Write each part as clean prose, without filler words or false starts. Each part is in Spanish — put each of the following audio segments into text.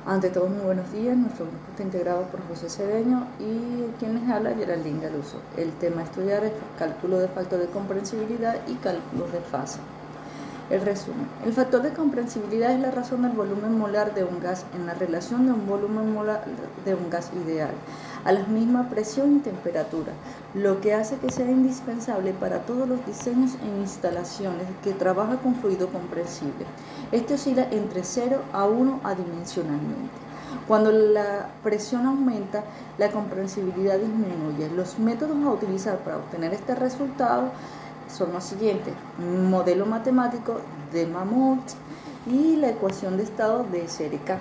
Ante todo, muy buenos días. Nuestro grupo está integrado por José Cedeño y quien les habla, Geraldine Galuso. El tema a estudiar es cálculo de factor de comprensibilidad y cálculos de fase. El resumen. El factor de comprensibilidad es la razón del volumen molar de un gas en la relación de un volumen molar de un gas ideal a la misma presión y temperatura, lo que hace que sea indispensable para todos los diseños e instalaciones que trabaja con fluido comprensible. Este oscila entre 0 a 1 adimensionalmente. Cuando la presión aumenta, la comprensibilidad disminuye. Los métodos a utilizar para obtener este resultado son los siguientes: modelo matemático de Mammut y la ecuación de estado de SRK.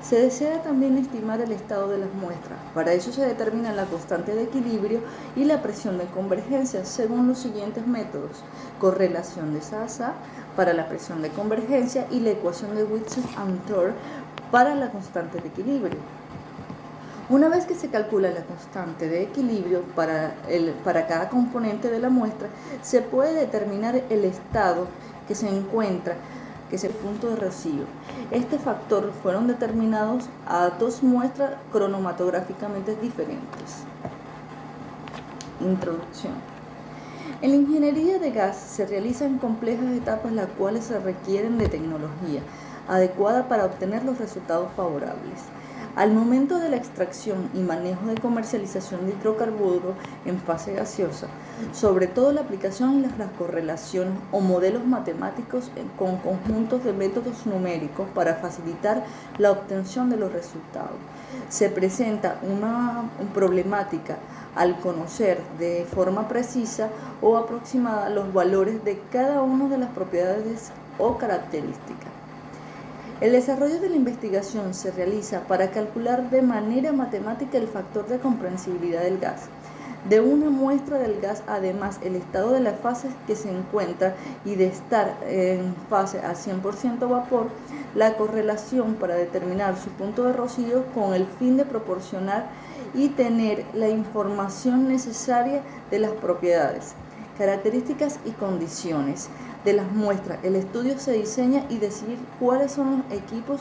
Se desea también estimar el estado de las muestras. Para eso se determina la constante de equilibrio y la presión de convergencia según los siguientes métodos: correlación de Sasa para la presión de convergencia y la ecuación de Whitson-Amthor para la constante de equilibrio. Una vez que se calcula la constante de equilibrio para cada componente de la muestra, se puede determinar el estado que se encuentra, que es el punto de rocío. Este factor fueron determinados a dos muestras cronomatográficamente diferentes. Introducción. En la ingeniería de gas se realizan complejas etapas las cuales se requieren de tecnología adecuada para obtener los resultados favorables. Al momento de la extracción y manejo de comercialización de hidrocarburos en fase gaseosa, sobre todo la aplicación y las correlaciones o modelos matemáticos con conjuntos de métodos numéricos para facilitar la obtención de los resultados. Se presenta una problemática al conocer de forma precisa o aproximada los valores de cada una de las propiedades o características. El desarrollo de la investigación se realiza para calcular de manera matemática el factor de comprensibilidad del gas. De una muestra del gas, además, el estado de la fase que se encuentra y de estar en fase a 100% vapor, la correlación para determinar su punto de rocío con el fin de proporcionar y tener la información necesaria de las propiedades, características y condiciones de las muestras. El estudio se diseña y decidir cuáles son los equipos,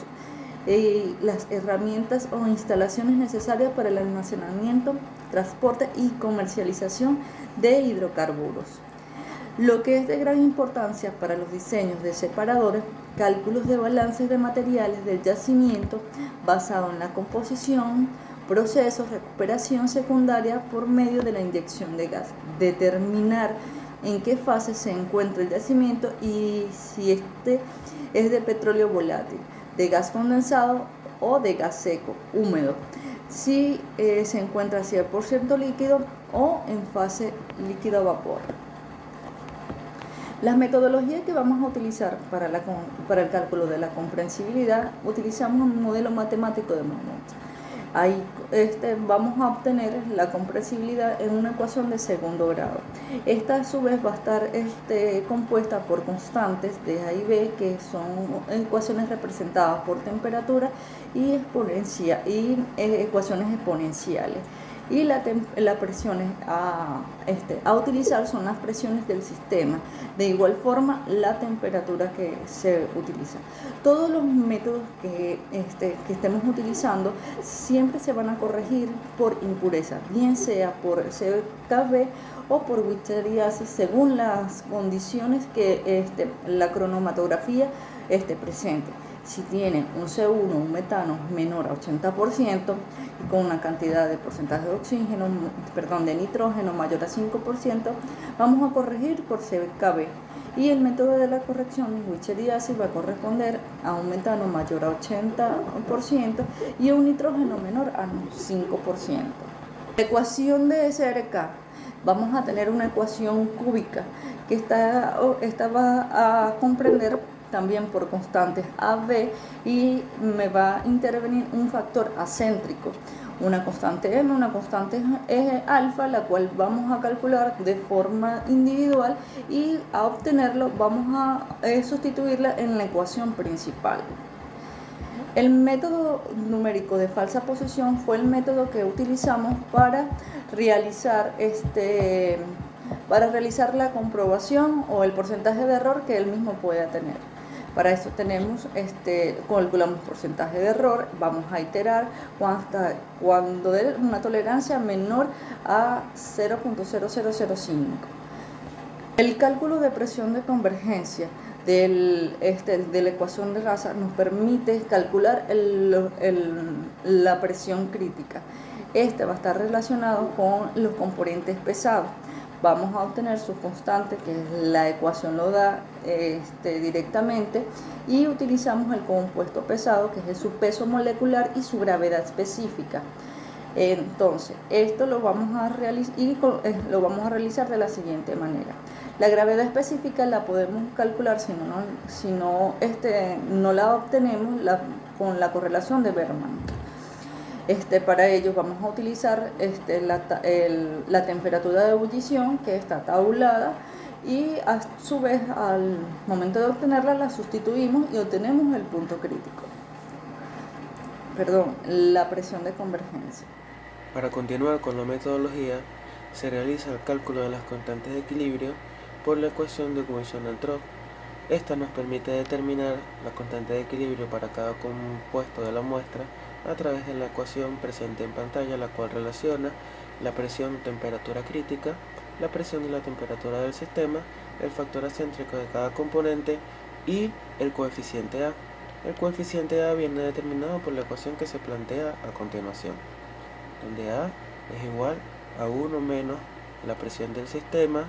las herramientas o instalaciones necesarias para el almacenamiento, transporte y comercialización de hidrocarburos. Lo que es de gran importancia para los diseños de separadores, cálculos de balances de materiales del yacimiento basado en la composición, procesos, recuperación secundaria por medio de la inyección de gas, determinar en qué fase se encuentra el yacimiento y si este es de petróleo volátil, de gas condensado o de gas seco, húmedo, si se encuentra 100% líquido o en fase líquido a vapor. Las metodologías que vamos a utilizar para el cálculo de la comprensibilidad, utilizamos un modelo matemático de Mammut. Ahí vamos a obtener la comprensibilidad en una ecuación de segundo grado. Esta a su vez va a estar compuesta por constantes de A y B, que son ecuaciones representadas por temperatura y ecuaciones exponenciales. Y las presiones a utilizar son las presiones del sistema. De igual forma, la temperatura que se utiliza. Todos los métodos que estemos utilizando siempre se van a corregir por impureza, bien sea por CKB o por Whitteriasis, según las condiciones que la cronomatografía presente. Si tiene un C1, un metano menor a 80% y con una cantidad de porcentaje de nitrógeno mayor a 5%, vamos a corregir por CKB. Y el método de la corrección Whitteriasis va a corresponder a un metano mayor a 80% y a un nitrógeno menor a 5%. La ecuación de SRK, vamos a tener una ecuación cúbica que esta va a comprender también por constantes A, B, y me va a intervenir un factor acéntrico, una constante M, una constante alfa, la cual vamos a calcular de forma individual y a obtenerlo vamos a sustituirla en la ecuación principal. El método numérico de falsa posición fue el método que utilizamos para realizar la comprobación o el porcentaje de error que él mismo pueda tener. Para eso calculamos porcentaje de error, vamos a iterar cuando dé una tolerancia menor a 0.0005. El cálculo de presión de convergencia de la ecuación de Rasa nos permite calcular la presión crítica. Este va a estar relacionado con los componentes pesados. Vamos a obtener su constante, que la ecuación lo da directamente, y utilizamos el compuesto pesado, que es su peso molecular y su gravedad específica. Entonces, esto lo vamos a realizar de la siguiente manera. La gravedad específica la podemos calcular si no la obtenemos con la correlación de Berman. Para ello vamos a utilizar la temperatura de ebullición, que está tabulada, y a su vez al momento de obtenerla la sustituimos y obtenemos el punto crítico. La presión de convergencia. Para continuar con la metodología, se realiza el cálculo de las constantes de equilibrio por la ecuación de Goussian-Altrop. Esta nos permite determinar la constante de equilibrio para cada compuesto de la muestra a través de la ecuación presente en pantalla, la cual relaciona la presión temperatura crítica, la presión y la temperatura del sistema, el factor acéntrico de cada componente y el coeficiente A. El coeficiente A viene determinado por la ecuación que se plantea a continuación, donde A es igual a 1 menos la presión del sistema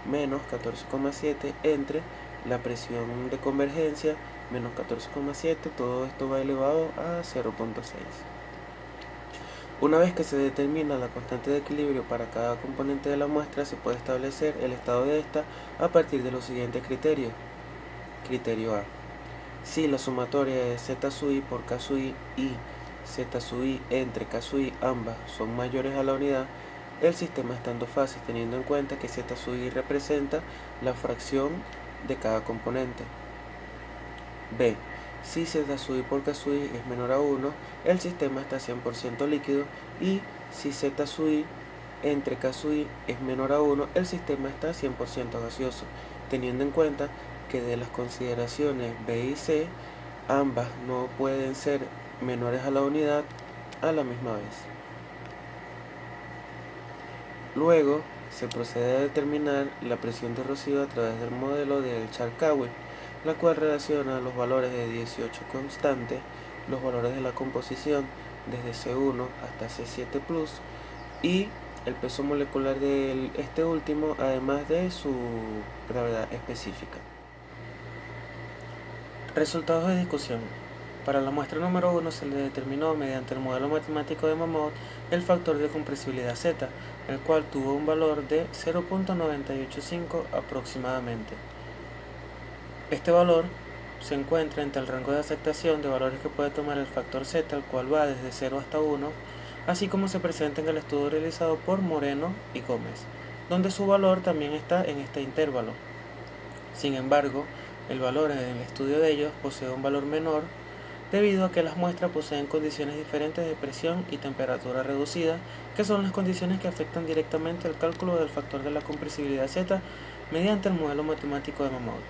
menos 14,7 entre la presión de convergencia menos 14,7, todo esto va elevado a 0.6. Una vez que se determina la constante de equilibrio para cada componente de la muestra, se puede establecer el estado de esta a partir de los siguientes criterios. Criterio A. Si la sumatoria de Z sub i por K sub i y Z sub i entre K sub i ambas son mayores a la unidad, el sistema está en dos fases, teniendo en cuenta que Z sub i representa la fracción de cada componente. B. Si Z sub i por K sub i es menor a 1, el sistema está 100% líquido, y si Z sub i entre K sub i es menor a 1, el sistema está 100% gaseoso, teniendo en cuenta que de las consideraciones B y C, ambas no pueden ser menores a la unidad a la misma vez. Luego, se procede a determinar la presión de rocío a través del modelo de Charkaoui, la cual relaciona los valores de 18 constantes, los valores de la composición desde C1 hasta C7+, y el peso molecular de este último, además de su gravedad específica. Resultados de discusión. Para la muestra número 1 se le determinó mediante el modelo matemático de Mammoth el factor de compresibilidad Z, el cual tuvo un valor de 0.985 aproximadamente. Este valor se encuentra entre el rango de aceptación de valores que puede tomar el factor Z, el cual va desde 0 hasta 1, así como se presenta en el estudio realizado por Moreno y Gómez, donde su valor también está en este intervalo. Sin embargo, el valor en el estudio de ellos posee un valor menor, debido a que las muestras poseen condiciones diferentes de presión y temperatura reducida, que son las condiciones que afectan directamente el cálculo del factor de la compresibilidad Z mediante el modelo matemático de Mammoth.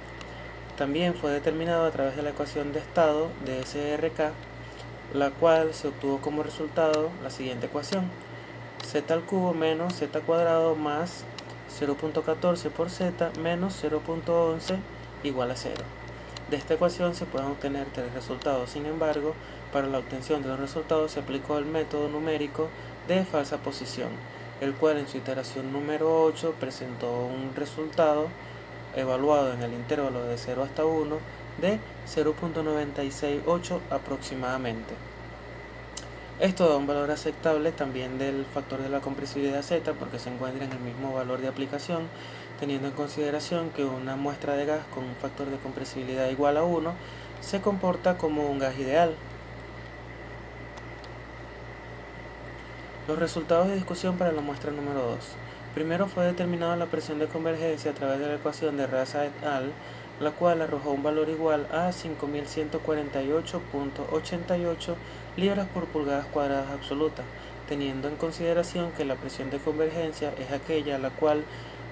También fue determinado a través de la ecuación de estado de SRK, la cual se obtuvo como resultado la siguiente ecuación: z al cubo menos z cuadrado más 0.14 por z menos 0.11 igual a 0. De esta ecuación se pueden obtener tres resultados. Sin embargo, para la obtención de los resultados se aplicó el método numérico de falsa posición, el cual en su iteración número 8 presentó un resultado evaluado en el intervalo de 0 hasta 1 de 0.968 aproximadamente. Esto da un valor aceptable también del factor de la compresibilidad Z, porque se encuentra en el mismo valor de aplicación, teniendo en consideración que una muestra de gas con un factor de compresibilidad igual a 1 se comporta como un gas ideal. Los resultados de discusión para la muestra número 2. Primero fue determinada la presión de convergencia a través de la ecuación de Rasa et al., la cual arrojó un valor igual a 5148.88 libras por pulgadas cuadradas absoluta, teniendo en consideración que la presión de convergencia es aquella a la cual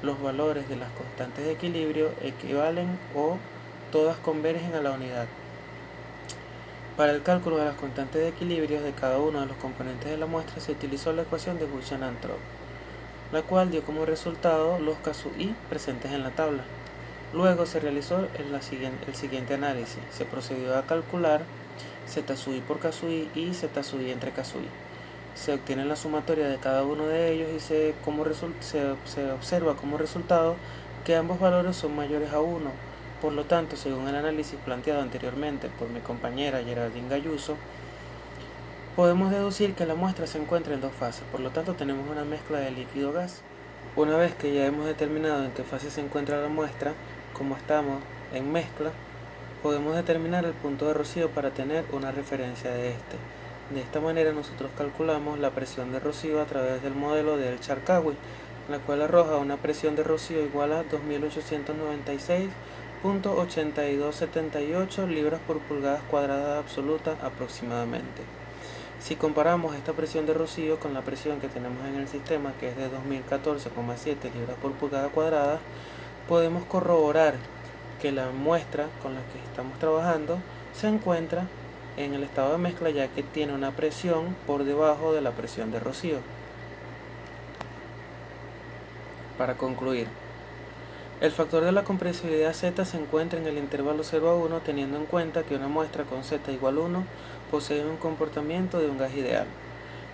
los valores de las constantes de equilibrio equivalen o todas convergen a la unidad. Para el cálculo de las constantes de equilibrio de cada uno de los componentes de la muestra se utilizó la ecuación de Buchanan-Trop, la cual dio como resultado los casos I presentes en la tabla. Luego se realizó el siguiente análisis. Se procedió a calcular Z sub I por K sub I y Z sub I entre K sub I. Se obtiene la sumatoria de cada uno de ellos y se observa como resultado que ambos valores son mayores a 1. Por lo tanto, según el análisis planteado anteriormente por mi compañera Geraldine Gayuso, podemos deducir que la muestra se encuentra en dos fases. Por lo tanto, tenemos una mezcla de líquido-gas. Una vez que ya hemos determinado en qué fase se encuentra la muestra, como estamos en mezcla, podemos determinar el punto de rocío para tener una referencia de este. De esta manera nosotros calculamos la presión de rocío a través del modelo del Charkawi, la cual arroja una presión de rocío igual a 2896.8278 libras por pulgada cuadrada absoluta aproximadamente. Si comparamos esta presión de rocío con la presión que tenemos en el sistema, que es de 2014,7 libras por pulgada cuadrada, podemos corroborar que la muestra con la que estamos trabajando se encuentra en el estado de mezcla, ya que tiene una presión por debajo de la presión de rocío. Para concluir, el factor de la compresibilidad Z se encuentra en el intervalo 0 a 1, teniendo en cuenta que una muestra con Z igual 1 posee un comportamiento de un gas ideal.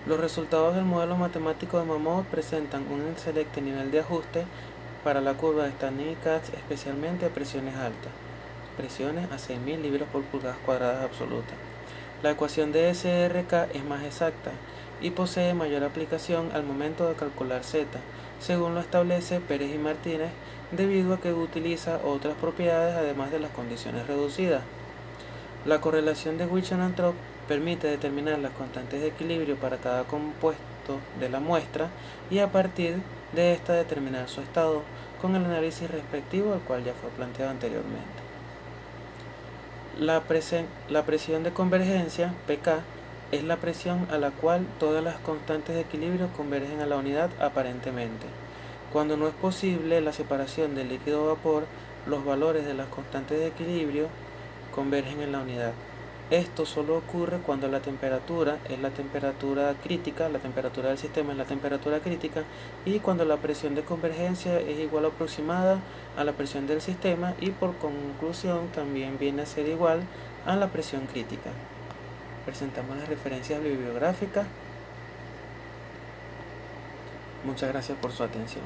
Los resultados del modelo matemático de Mammoth presentan un excelente nivel de ajuste para la curva de Stanley-Katz, especialmente a presiones altas, presiones a 6000 libras por pulgadas cuadradas absolutas. La ecuación de SRK es más exacta y posee mayor aplicación al momento de calcular Z, según lo establece Pérez y Martínez, debido a que utiliza otras propiedades además de las condiciones reducidas. La correlación de Buchanan-Trop permite determinar las constantes de equilibrio para cada compuesto de la muestra y a partir de esta determinar su estado con el análisis respectivo, al cual ya fue planteado anteriormente. La presión de convergencia, PK, es la presión a la cual todas las constantes de equilibrio convergen a la unidad aparentemente. Cuando no es posible la separación del líquido-vapor, los valores de las constantes de equilibrio convergen en la unidad. Esto solo ocurre cuando la temperatura es la temperatura crítica, la temperatura del sistema es la temperatura crítica, y cuando la presión de convergencia es igual o aproximada a la presión del sistema y por conclusión también viene a ser igual a la presión crítica. Presentamos las referencias bibliográficas. Muchas gracias por su atención.